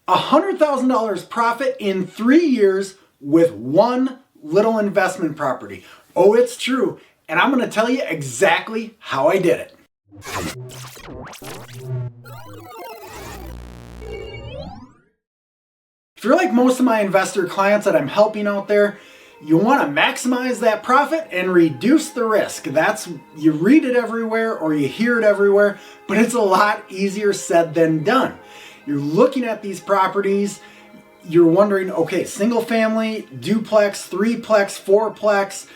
$100,000 profit in 3 years with one little investment property. Oh, it's true. And I'm going to tell you exactly how I did it. If you're like most of my investor clients that I'm helping out there, you want to maximize that profit and reduce the risk. You read it everywhere or you hear it everywhere, but it's a lot easier said than done. You're looking at these properties, you're wondering, okay, single family, duplex, threeplex, fourplex,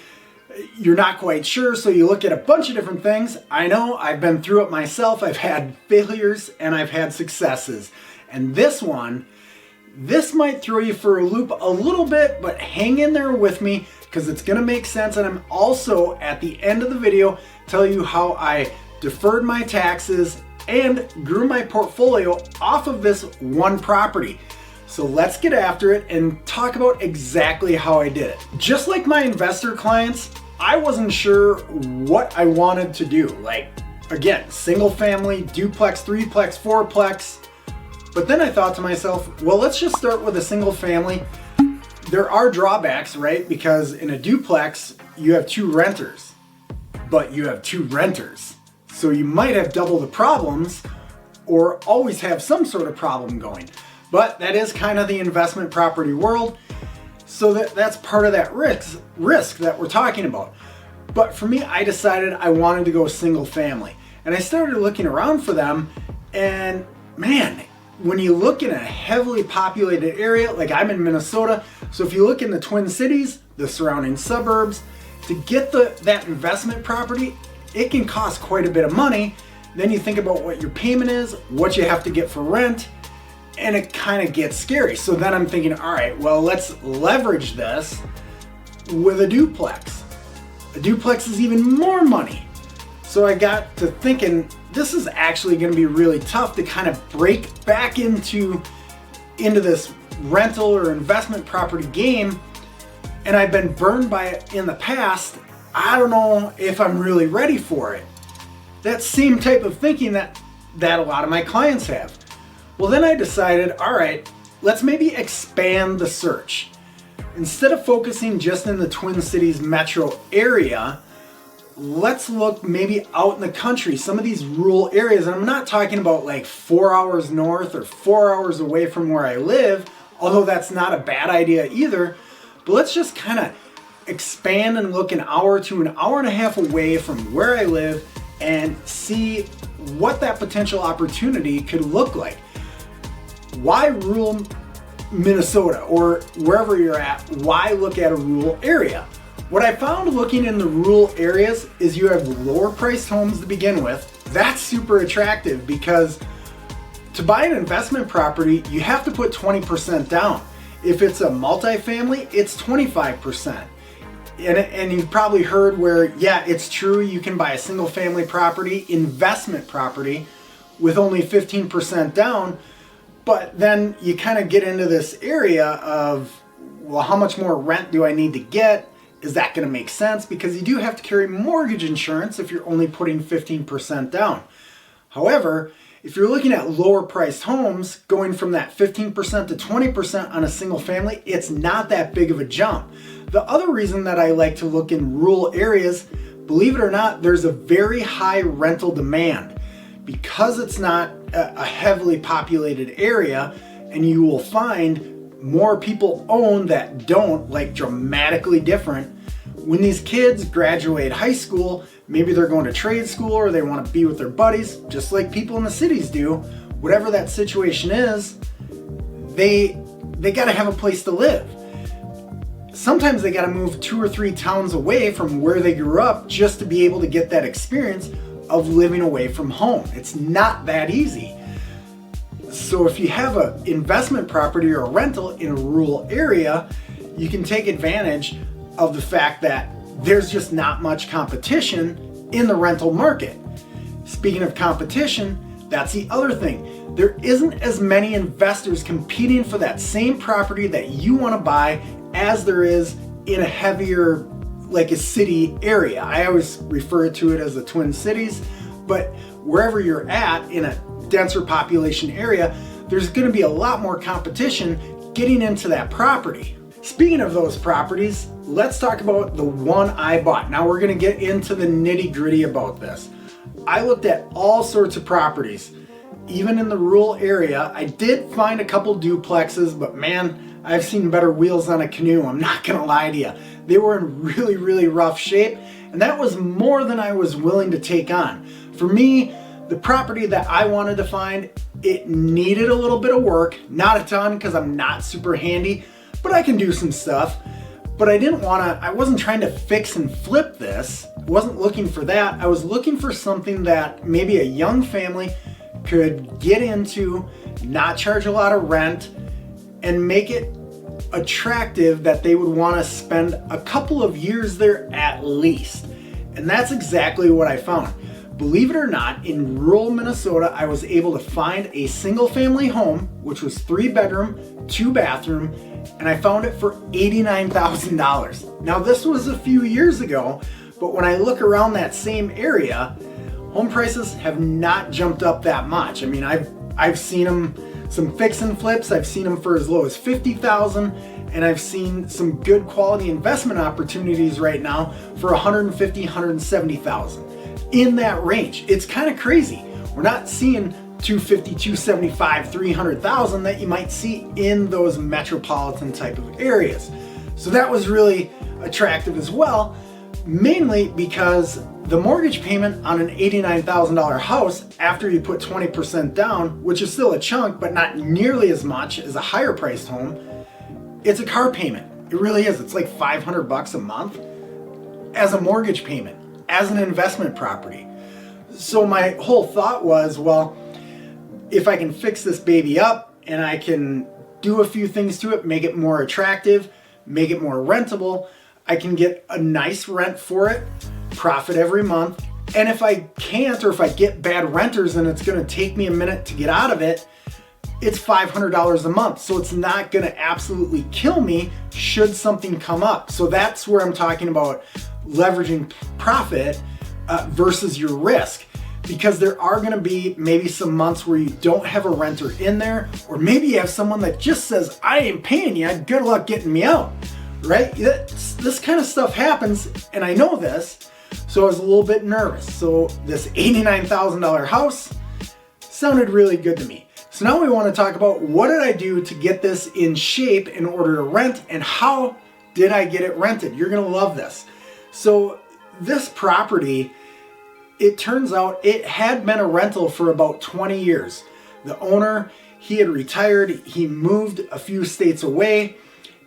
you're not quite sure, so you look at a bunch of different things. I know, I've been through it myself. I've had failures and I've had successes. And this might throw you for a loop a little bit, but hang in there with me because it's going to make sense. And I'm also, at the end of the video, tell you how I deferred my taxes and grew my portfolio off of this one property. So let's get after it and talk about exactly how I did it. Just like my investor clients, I wasn't sure what I wanted to do. Like, again, single family, duplex, threeplex, fourplex. But then I thought to myself, well, let's just start with a single family. There are drawbacks, right? Because in a duplex, you have 2 renters, but you have 2 renters. So you might have double the problems or always have some sort of problem going. But that is kind of the investment property world. So that's part of that risk that we're talking about. But for me, I decided I wanted to go single family. And I started looking around for them, and man, when you look in a heavily populated area, like I'm in Minnesota, so if you look in the Twin Cities, the surrounding suburbs, to get that investment property, it can cost quite a bit of money. Then you think about what your payment is, what you have to get for rent, and it kind of gets scary. So then I'm thinking, all right, well, let's leverage this with a duplex. A duplex is even more money. So I got to thinking, this is actually going to be really tough to kind of break back into this rental or investment property game. And I've been burned by it in the past. I don't know if I'm really ready for it. That same type of thinking that a lot of my clients have. Well, then I decided, all right, let's maybe expand the search. Instead of focusing just in the Twin Cities metro area, let's look maybe out in the country, some of these rural areas. And I'm not talking about like 4 hours north or 4 hours away from where I live, although that's not a bad idea either. But let's just kind of expand and look an hour to an hour and a half away from where I live and see what that potential opportunity could look like. Why rural Minnesota or wherever you're at? Why look at a rural area? What I found looking in the rural areas is you have lower priced homes to begin with. That's super attractive because to buy an investment property, you have to put 20% down. If it's a multifamily, it's 25%. And you've probably heard where, yeah, it's true, you can buy a single family property, investment property, with only 15% down. But then you kind of get into this area of, well, how much more rent do I need to get? Is that going to make sense? Because you do have to carry mortgage insurance if you're only putting 15% down. However, if you're looking at lower priced homes, going from that 15% to 20% on a single family, it's not that big of a jump. The other reason that I like to look in rural areas, believe it or not, there's a very high rental demand. Because it's not a heavily populated area, and you will find more people own that don't, like dramatically different. When these kids graduate high school, maybe they're going to trade school or they want to be with their buddies, just like people in the cities do. Whatever that situation is, they got to have a place to live. Sometimes they got to move 2 or 3 towns away from where they grew up just to be able to get that experience of living away from home. It's not that easy. So if you have an investment property or a rental in a rural area, you can take advantage of the fact that there's just not much competition in the rental market. Speaking of competition, that's the other thing. There isn't as many investors competing for that same property that you want to buy as there is in a heavier, like a city area. I always refer to it as the Twin Cities, but wherever you're at in a denser population area, there's going to be a lot more competition getting into that property. Speaking of those properties, let's talk about the one I bought. Now we're going to get into the nitty-gritty about this. I looked at all sorts of properties, even in the rural area. I did find a couple duplexes, but man, I've seen better wheels on a canoe, I'm not going to lie to you. They were in really, really rough shape, and that was more than I was willing to take on. For me, the property that I wanted to find, it needed a little bit of work, not a ton because I'm not super handy, but I can do some stuff. But I wasn't trying to fix and flip this. I wasn't looking for that. I was looking for something that maybe a young family could get into, not charge a lot of rent, and make it attractive that they would want to spend a couple of years there at least. And that's exactly what I found. Believe it or not, in rural Minnesota, I was able to find a single family home, which was 3-bedroom, 2-bathroom, and I found it for $89,000. Now this was a few years ago, but when I look around that same area, home prices have not jumped up that much. I mean, I've seen them, some fix and flips, I've seen them for as low as $50,000, and I've seen some good quality investment opportunities right now for $150,000, $170,000. In that range. It's kind of crazy. We're not seeing $250,000, $275,000, $300,000 that you might see in those metropolitan type of areas. So that was really attractive as well, mainly because the mortgage payment on an $89,000 house, after you put 20% down, which is still a chunk, but not nearly as much as a higher priced home, it's a car payment. It really is. It's like $500 a month as a mortgage payment, as an investment property. So my whole thought was, well, if I can fix this baby up and I can do a few things to it, make it more attractive, make it more rentable, I can get a nice rent for it, profit every month. And if I can't, or if I get bad renters and it's gonna take me a minute to get out of it, it's $500 a month. So it's not gonna absolutely kill me should something come up. So that's where I'm talking about leveraging profit versus your risk, because there are going to be maybe some months where you don't have a renter in there, or maybe you have someone that just says, I ain't paying you, good luck getting me out, right? This kind of stuff happens, and I know this, so I was a little bit nervous. So this $89,000 house sounded really good to me. So now we want to talk about, what did I do to get this in shape in order to rent, and how did I get it rented? You're going to love this. So this property, it turns out it had been a rental for about 20 years. The owner, he had retired, he moved a few states away,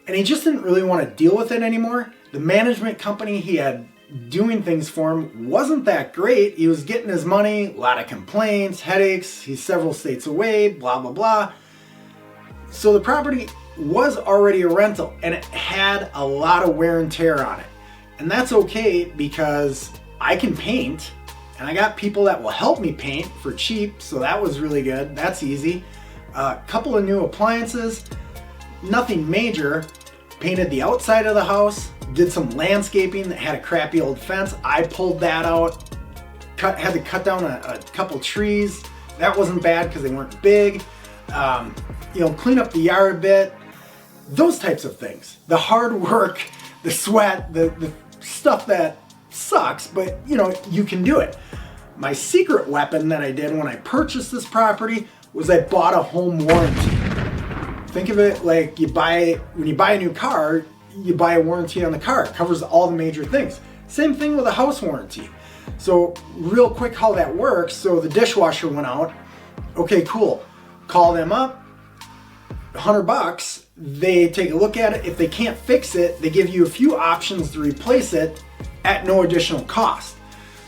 and he just didn't really want to deal with it anymore. The management company he had doing things for him wasn't that great. He was getting his money, a lot of complaints, headaches, he's several states away, blah, blah, blah. So the property was already a rental, and it had a lot of wear and tear on it. And that's okay, because I can paint, and I got people that will help me paint for cheap, so that was really good. That's easy. A couple of new appliances, nothing major. Painted the outside of the house, did some landscaping that had a crappy old fence. I pulled that out, had to cut down a couple trees. That wasn't bad because they weren't big. Clean up the yard a bit. Those types of things. The hard work, the sweat, the stuff that sucks, but you can do it. My secret weapon that I did when I purchased this property was I bought a home warranty. Think of it like when you buy a new car, you buy a warranty on the car. It covers all the major things. Same thing with a house warranty. So real quick how that works. So the dishwasher went out. Okay, cool. Call them up, $100. They take a look at it. If they can't fix it, they give you a few options to replace it at no additional cost.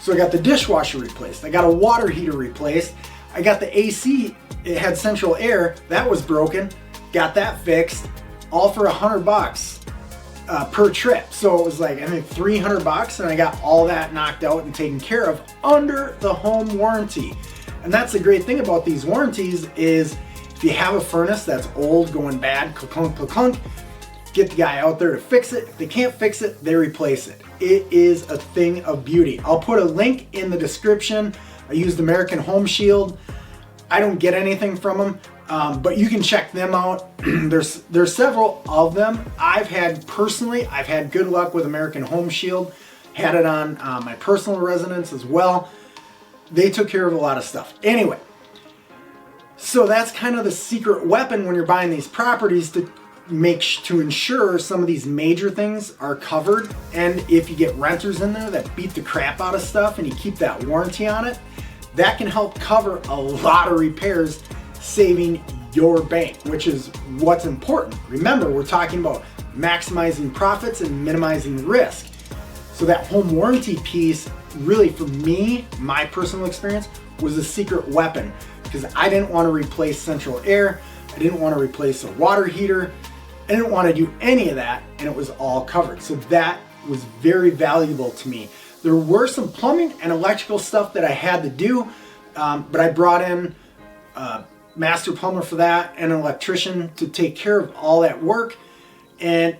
So I got the dishwasher replaced. I got a water heater replaced. I got the AC, it had central air, that was broken. Got that fixed, all for $100 per trip. So it was like, I think $300, and I got all that knocked out and taken care of under the home warranty. And that's the great thing about these warranties is, if you have a furnace that's old, going bad, clunk, clunk, get the guy out there to fix it. If they can't fix it, they replace it. It is a thing of beauty. I'll put a link in the description. I used American Home Shield. I don't get anything from them, But you can check them out. There's several of them. I've had good luck with American Home Shield. Had it on my personal residence as well. They took care of a lot of stuff. Anyway, so that's kind of the secret weapon when you're buying these properties, to ensure some of these major things are covered. And if you get renters in there that beat the crap out of stuff and you keep that warranty on it, that can help cover a lot of repairs, saving your bank, which is what's important. Remember, we're talking about maximizing profits and minimizing risk. So that home warranty piece, really for me, my personal experience, was a secret weapon, because I didn't want to replace central air, I didn't want to replace a water heater, I didn't want to do any of that, and it was all covered. So that was very valuable to me. There were some plumbing and electrical stuff that I had to do, but I brought in a master plumber for that and an electrician to take care of all that work. And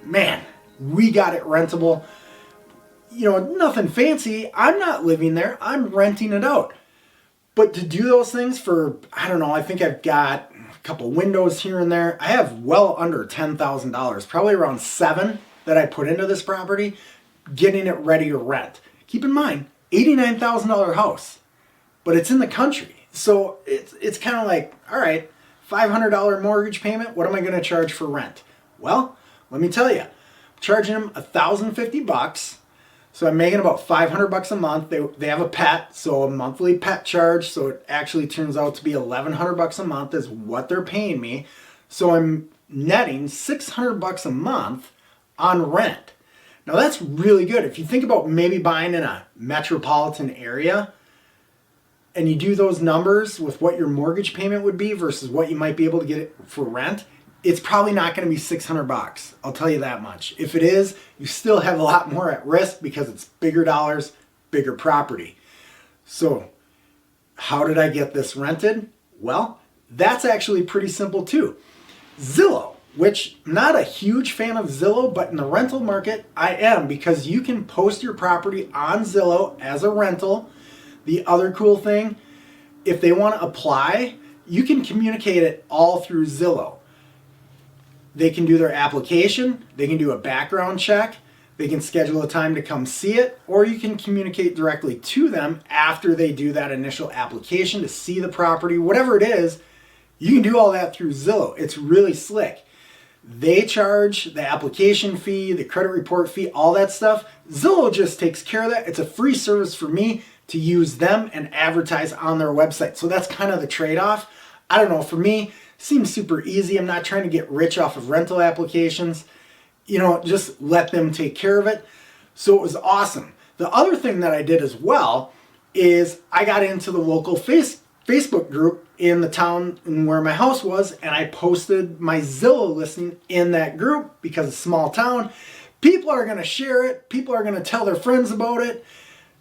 man, we got it rentable. You know, nothing fancy. I'm not living there. I'm renting it out. But to do those things for, I don't know, I think I've got a couple windows here and there. I have well under $10,000, probably around $7,000 that I put into this property, getting it ready to rent. Keep in mind, $89,000 house, but it's in the country. So it's kind of like, all right, $500 mortgage payment. What am I going to charge for rent? Well, let me tell you, I'm charging them $1,050. So I'm making about $500 a month. They have a pet, so a monthly pet charge. So it actually turns out to be $1,100 a month is what they're paying me. So I'm netting $600 a month on rent. Now that's really good. If you think about maybe buying in a metropolitan area and you do those numbers with what your mortgage payment would be versus what you might be able to get it for rent, it's probably not going to be $600. I'll tell you that much. If it is, you still have a lot more at risk because it's bigger dollars, bigger property. So how did I get this rented? Well, that's actually pretty simple too. Zillow, which I'm not a huge fan of Zillow, but in the rental market, I am, because you can post your property on Zillow as a rental. The other cool thing, if they want to apply, you can communicate it all through Zillow. They can do their application, they can do a background check, they can schedule a time to come see it, or you can communicate directly to them after they do that initial application to see the property, whatever it is. You can do all that through Zillow. It's really slick. They charge the application fee, the credit report fee, all that stuff. Zillow just takes care of that. It's a free service for me to use them and advertise on their website. So that's kind of the trade-off. I don't know, for me, seems super easy. I'm not trying to get rich off of rental applications. You know, just let them take care of it. So it was awesome. The other thing that I did as well is I got into the local Facebook group in the town where my house was, and I posted my Zillow listing in that group because it's a small town. People are going to share it. People are going to tell their friends about it.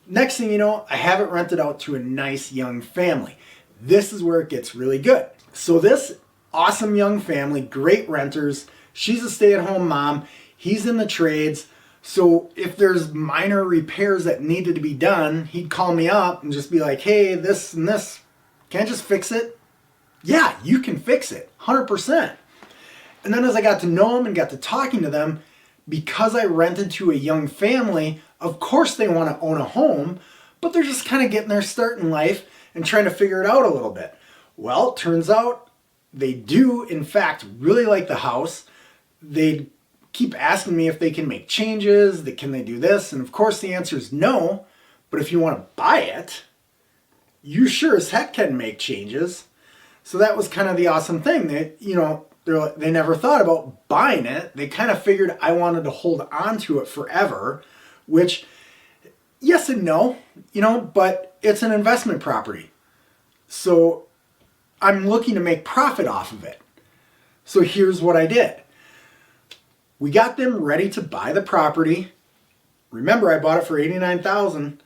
Next thing you know, I have it rented out to a nice young family. This is where it gets really good. So this awesome young family, great renters. She's a stay-at-home mom. He's in the trades. So if there's minor repairs that needed to be done, he'd call me up and just be like, hey, this and this, can I just fix it? Yeah, you can fix it, 100%. And then as I got to know them and got to talking to them, because I rented to a young family, of course they want to own a home, but they're just kind of getting their start in life and trying to figure it out a little bit. Well, it turns out they do, in fact, really like the house. They keep asking me if they can make changes, that can they do this? And of course the answer is no, but if you want to buy it, you sure as heck can make changes. So that was kind of the awesome thing. They never thought about buying it. They kind of figured I wanted to hold on to it forever, which yes and no, but it's an investment property. So I'm looking to make profit off of it. So here's what I did. We got them ready to buy the property. Remember, I bought it for $89,000.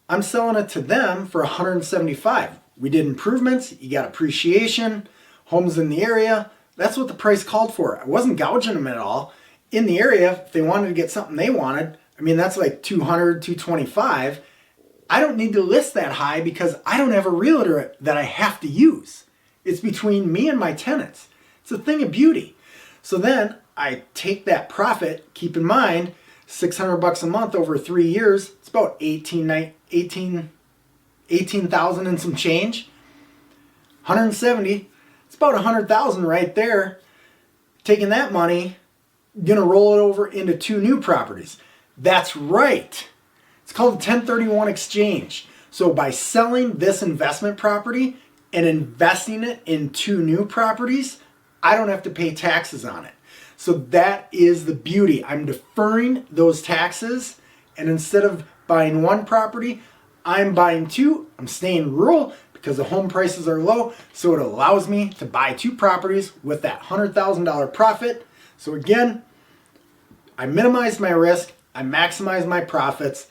I'm selling it to them for $175,000. We did improvements. You got appreciation, homes in the area. That's what the price called for. I wasn't gouging them at all. In the area, if they wanted to get something they wanted, that's like $200,000, $225,000. I don't need to list that high because I don't have a realtor that I have to use. It's between me and my tenants. It's a thing of beauty. So then I take that profit, keep in mind, $600 a month over 3 years, it's about 18,000 and some change. 170, it's about 100,000 right there. Taking that money, gonna roll it over into 2 new properties. That's right. It's called a 1031 exchange. So by selling this investment property and investing it in 2 new properties, I don't have to pay taxes on it. So that is the beauty. I'm deferring those taxes, and instead of buying 1 property, I'm buying 2. I'm staying rural because the home prices are low, so it allows me to buy 2 properties with that $100,000 profit. So again, I minimized my risk, I maximized my profits,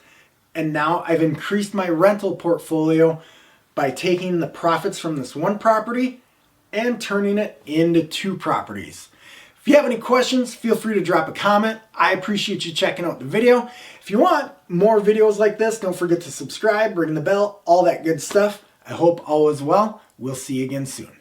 and now I've increased my rental portfolio by taking the profits from this 1 property and turning it into 2 properties. If you have any questions, feel free to drop a comment. I appreciate you checking out the video. If you want more videos like this, don't forget to subscribe, ring the bell, all that good stuff. I hope all is well. We'll see you again soon.